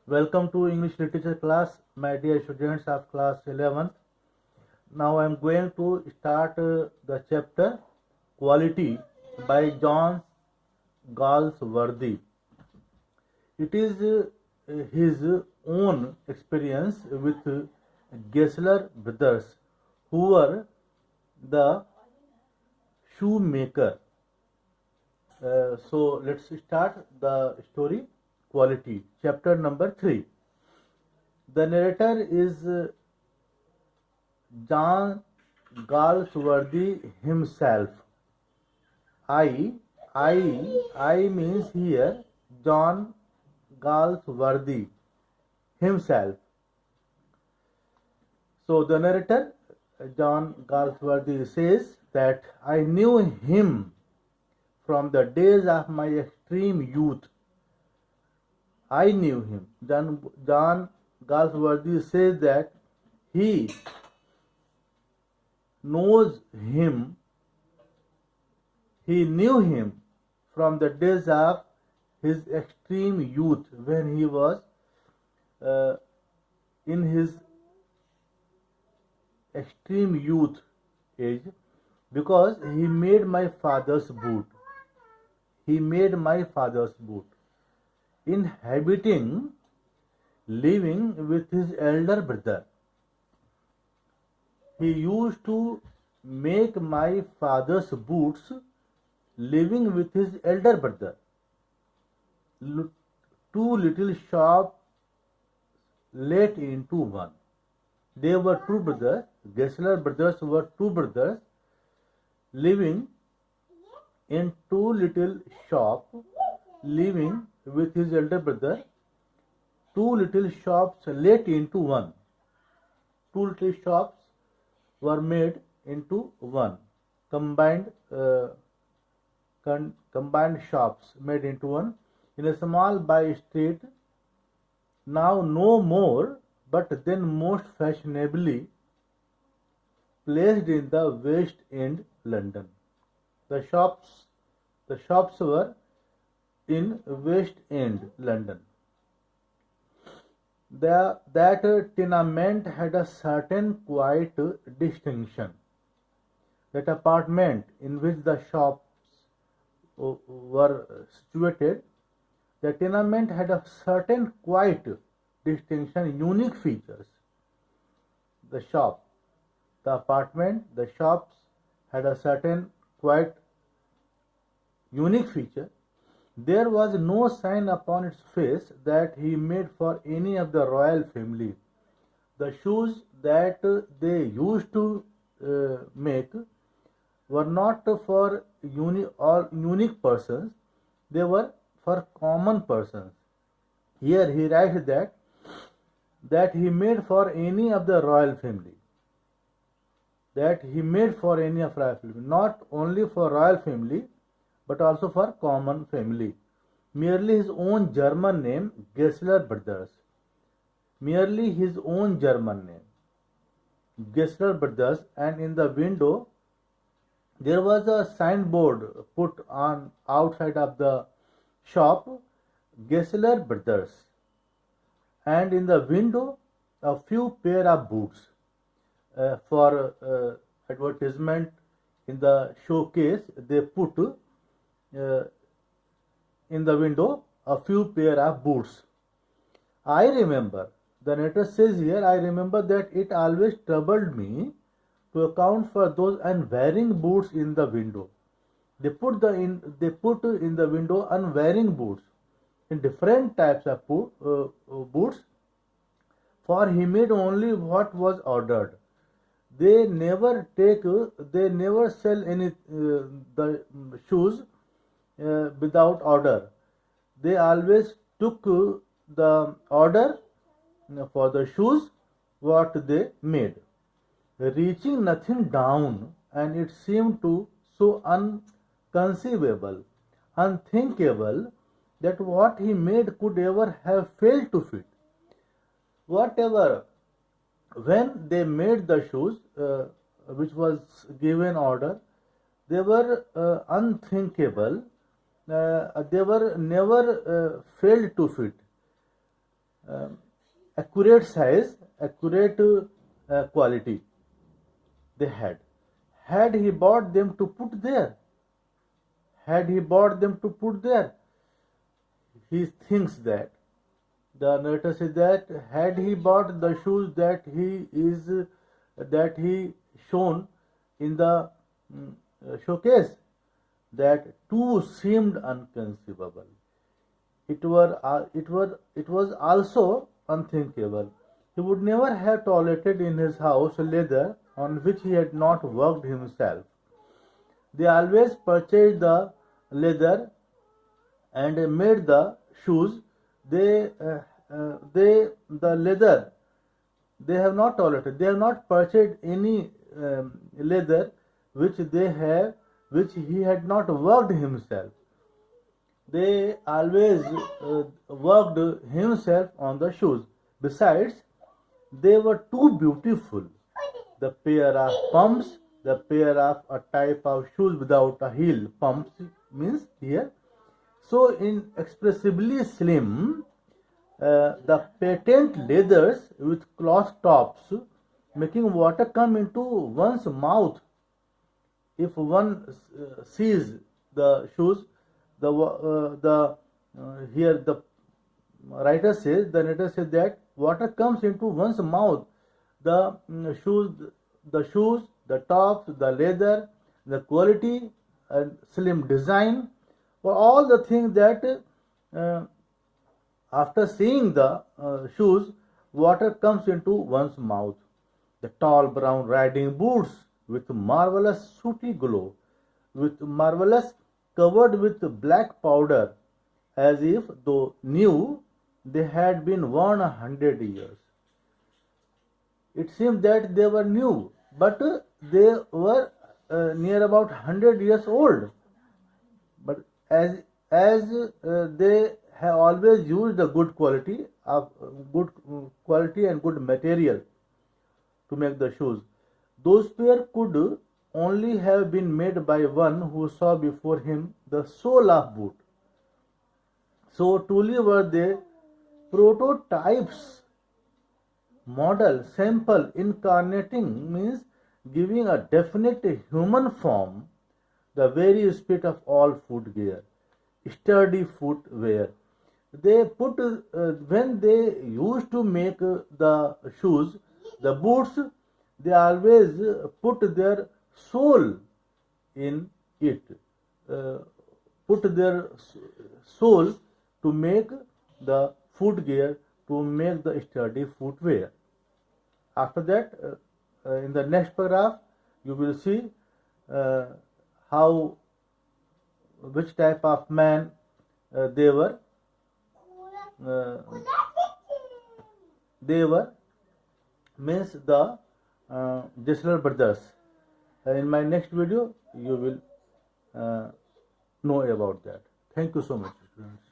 Welcome to English literature class, my dear students of class 11th. Now I am going to start the chapter Quality by John Galsworthy. It is his own experience with Gessler brothers, who were the shoemaker. So let's start the story Quality, chapter number 3. The narrator is John Galsworthy himself. I, I means here John Galsworthy himself. So the narrator, John Galsworthy, says that I knew him from the days of my extreme youth. I knew him. John Galsworthy says that he knows him. He knew him from the days of his extreme youth, when he was in his extreme youth age, because he made my father's boot. He made my father's boot. Inhabiting, living with his elder brother. He used to make my father's boots, living with his elder brother. Two little shops let into one. They were two brothers. Gessler brothers were two brothers living in two little shops, living with his elder brother. Two little shops let into one. Two little shops were made into one. Combined shops made into one in a small by street, now no more, but then most fashionably placed in the West End, London. The shops were in West End, London. That tenement had a certain quiet distinction. That apartment in which the shops were situated, the tenement had a certain quiet distinction, unique features. The shop, the apartment, the shops had a certain quite unique feature. There was no sign upon its face that he made for any of the royal family. The shoes that they used to make were not for unique persons, they were for common persons. Here he writes that he made for any of the royal family. That he made for any of royal family, not only for royal family, but also for common family. Merely his own German name, Gessler brothers. Merely his own German name, Gessler brothers, and in the window there was a signboard put on outside of the shop, Gessler brothers, and in the window a few pair of boots. For advertisement in the showcase, they put in the window a few pair of boots. I remember, the narrator says here, I remember that it always troubled me to account for those unwearing boots in the window. They put in the window unwearing boots, in different types of boots, for he made only what was ordered. They never sell any the shoes without order. They always took the order for the shoes what they made, reaching nothing down, and it seemed to so unconceivable, unthinkable, that what he made could ever have failed to fit. Whatever, when they made the shoes, which was given order, they were unthinkable. They were never failed to fit. accurate size, accurate quality they had. Had he bought them to put there? Had he bought them to put there? He thinks that. The narrator says that had he bought the shoes that he shown in the showcase, that too seemed unconceivable. It was also unthinkable. He would never have tolerated in his house leather on which he had not worked himself. They always purchased the leather and made the shoes. The leather they have not tolerated. They have not purchased any leather which he had not worked himself. They always worked himself on the shoes. Besides, they were too beautiful. The pair of pumps, the pair of a type of shoes without a heel. Pumps means here. So inexpressibly slim, the patent leathers with cloth tops, making water come into one's mouth. If one sees the shoes, here the narrator says that water comes into one's mouth. The shoes, the tops, the leather, the quality and slim design, were all the things that after seeing the shoes, water comes into one's mouth. The tall brown riding boots with marvelous sooty glow, with marvelous covered with black powder, as if though new they had been worn 100 years. It seemed that they were new, but they were near about 100 years old. But as they have always used a good quality and good material to make the shoes, those pair could only have been made by one who saw before him the sole of boot. So truly were they prototypes, model, sample, incarnating means giving a definite human form, the very spirit of all footgear, sturdy footwear. They put when they used to make the shoes, the boots, they always put their soul in it, put their soul to make the footgear, to make the sturdy footwear. After that, in the next paragraph, you will see which type of man they were. They were means the Jesler brothers. In my next video, you will know about that. Thank you so much, students.